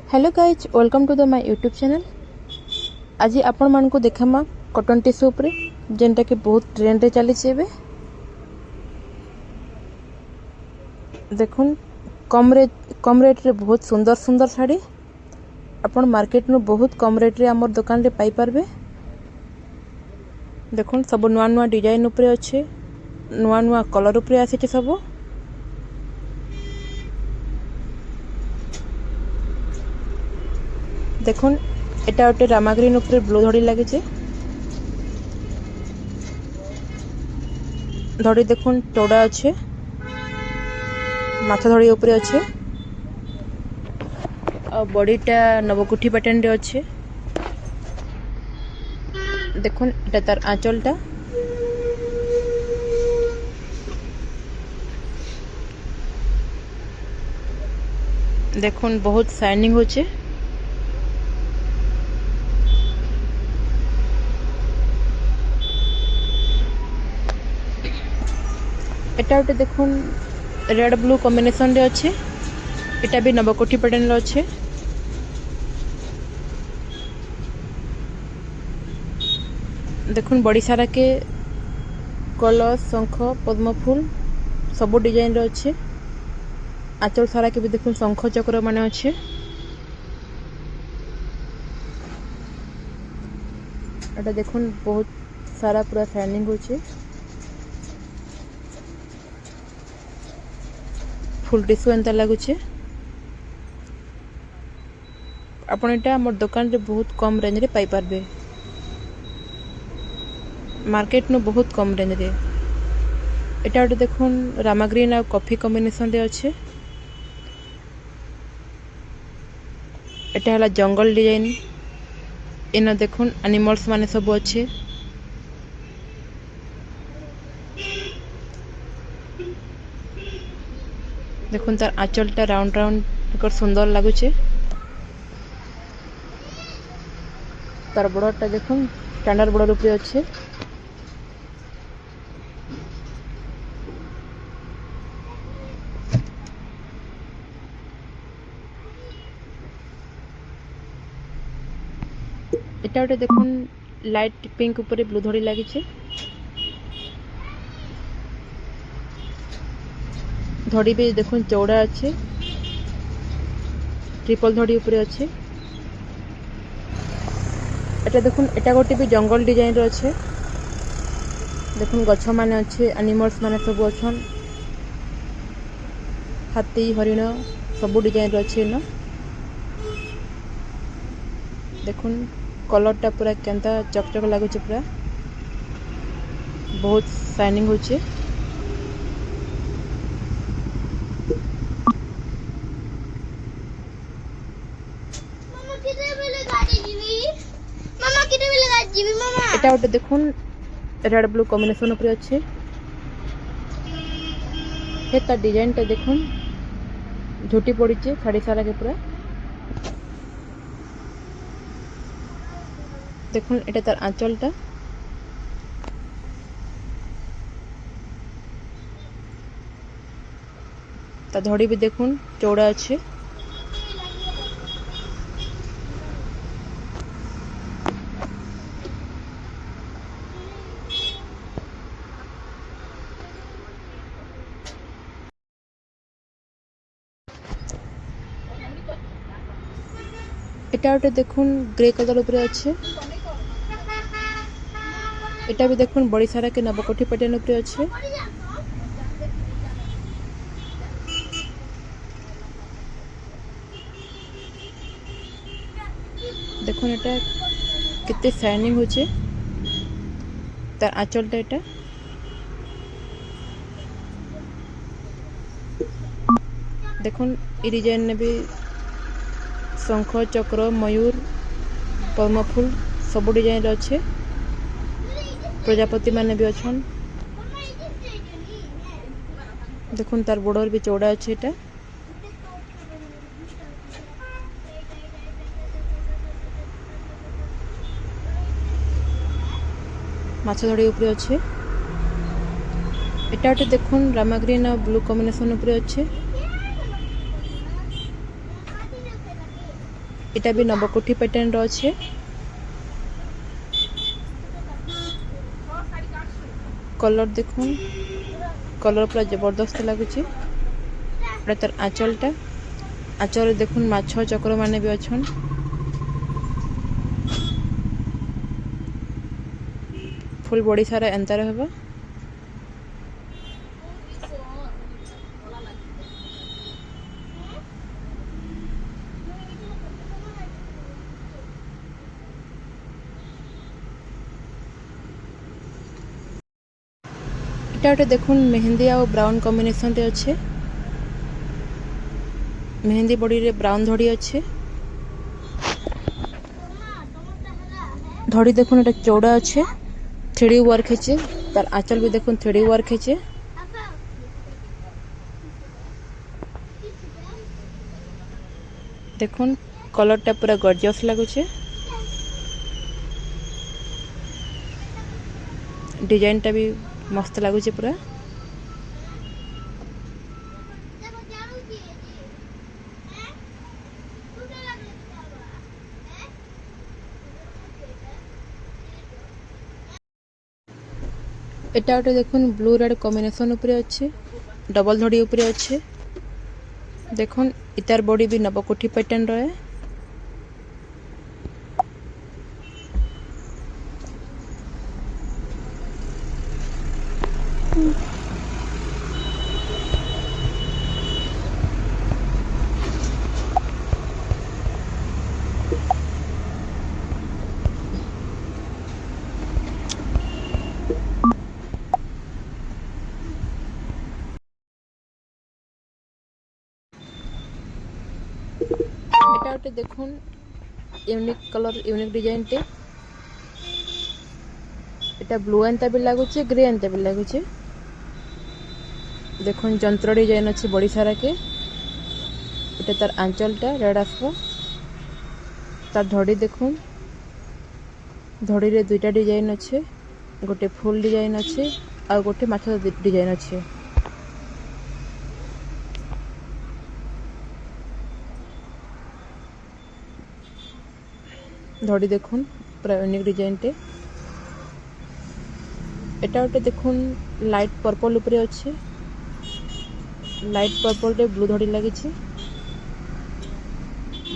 Hello guys welcome to the my YouTube channel. आज आपण मान को देखामा कॉटन टिश्यू उपरे जेनटा कि बहुत ट्रेंड रे चली एबे। देखुन कम रेट रे बहुत सुंदर सुंदर साड़ी आपण मार्केट नु बहुत कम रेट रे हमर दुकान रे पाई परबे। देखुन सब नुआ नुआ डिजाइन उपरे अच्छे, नुआ नुआ कलर उपरे आसे सब। देखुन एटा गोटे रामा ग्रीन उपरे ब्लू धड़ी लगे। धड़ी देखुन चौड़ा अच्छे, माथा धड़ी उपरे अच्छे और बॉडीटा नवकुठी पैटर्न रे अच्छे। देखुन एटा तार आंचलटा, देखुन बहुत शाइनिंग होचे। एटा गोटे देखुन रेड ब्लू कॉम्बिनेशन रे अच्छे, एटा भी नवकोठी पैटर्न रे अच्छे। देखुन बड़ी सारा के कलश शंख पद्म फूल सब डिजाइन रे अच्छे। आंचल सारा के भी देखुन शंख चक्र माने अच्छे। एटा देखुन बहुत सारा पूरा शाइनिंग होचे। फुल टिश्यू एंता लगुचे। आपण एटा हमर दुकान रे बहुत कम रेंज रे पाई परबे, मार्केट नु बहुत कम रेंज रे। एटा गोटे देखुन रामा ग्रीन और कॉफी कॉम्बिनेशन रे अच्छे। एटा हला जंगल डिजाइन, इन देखुन एनिमल्स माने सब अच्छे। देखुन तार आंचलटा राउंड राउंड सुंदर लगुचे। तार बॉर्डरटा देखुन स्टैंडर्ड बॉर्डर उपरे अच्छे। एटा गोटे देखुन लाइट पिंक उपरे ब्लू धड़ी लगी। धड़ी भी देखुन चौड़ा अच्छे, ट्रिपल धड़ी उपरे अच्छे। एटा देखुन एटा गोटे भी जंगल डिजाइन रो अच्छे। देखुन गछ माने अच्छे, एनिमल्स माने सब अच्छन, हाथी हरिण सब डिजाइन रो अच्छे। न देखुन कलरटा पूरा केंता चकचक लगुचे, पूरा बहुत शाइनिंग होचे। एटा गोटे देखुन रेड ब्लू कॉम्बिनेशन उपरे अच्छे। हेता डिजाइन टा देखुन झुटी पड़ीचे साड़ी सारा के पूरा। देखुन एटा तार आंचलटा, ता धड़ी भी देखुन चौड़ा अच्छे। एटा गोटे देखुन ग्रे कलर उपरे अच्छे। एटा भी देखुन बड़ी सारा के नवकोठी पैटर्न उपरे अच्छे। देखुन एटा कितने शाइनिंग होचे। तार आंचलटा एटा देखुन ई डिजाइन ने भी शंख चक्र मयूर पद्म फूल सब डिजाइन अच्छे। प्रजापति माने भी अच्छन। देखुन तार बॉर्डर भी चौड़ा अच्छे। एटा माछ धड़ी उपरे अच्छे। एटा गोटे देखुन रामा ग्रीन और ब्लू कॉम्बिनेशन उपरे अच्छे। এটা भी नवकोठी पैटर्न रो अच्छे कलर देखुन कलर पूरा जबरदस्त लगुच तार आंचलटा आंचल देखुन माछ चक्र माने भी अच्छन फुल बॉडी सारा एंता रहबा इटा गोटे देखुन मेहंदी आ ब्राउन कॉम्बिनेशन रे अच्छे मेहंदी बॉडी रे ब्राउन धड़ी अच्छे धड़ी देखुन एटा चौड़ा अच्छे 3D वर्क है तार आंचल भी देखुन 3D वर्क है देखुन कलर टा पूरा गॉर्जियस लगुचे डिजाइन टा भी मस्त लगुचे पूरा एटा गोटे देखुन ब्लू रेड कॉम्बिनेशन उपरे अच्छे डबल धड़ी उपरे अच्छे देखुन इतार बॉडी भी नवकोठी पैटर्न रहे এটা গোটে দেখুন यूनिक कलर यूनिक डिजाइन टे এটা ब्लू एंता भी लगुचे ग्रे एंता भी लगुचे देखुन जंत्र डिजाइन अच्छे बड़ी सारा के এটা तार आंचलटा रेड आसबो तार धड़ी देखुन धड़ी रे दुईटा डिजाइन अच्छे गोटे फुल डिजाइन अच्छे आ गोटे माछ डिजाइन अच्छे धड़ी देखुन पूरा यूनिक डिजाइन टे एटा गोटे देखुन लाइट पर्पल उपरे अच्छे लाइट पर्पल टे ब्लू धड़ी लगी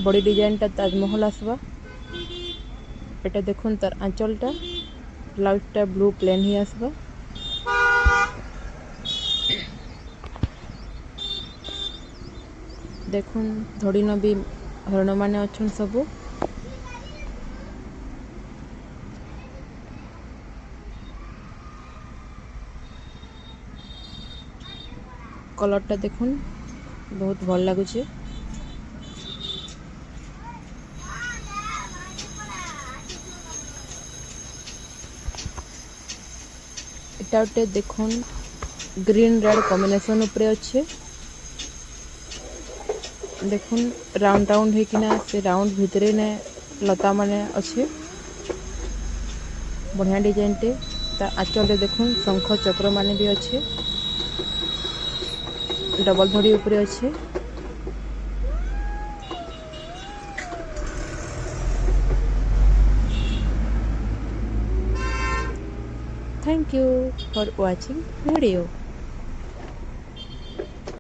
बड़ी डिजाइन टा ताजमहल आसवा एटा देखुन तार आंचलटा ब्लाउज टा ब्लू प्लेन ही आसवा देखुन धड़ी न भी हरण माने अच्छन सबू कलरटा देखुन बहुत भल लगुचे एटा गोटे देखुन ग्रीन रेड कॉम्बिनेशन उपरे अच्छे देखुन राउंड राउंड होकिना से राउंड भितरे ने लता माने अच्छे बढ़िया डिजाइन टे आंचल देखुन शंख चक्र माने भी अच्छे डबल धड़ी उपरे अच्छे thank you for watching video.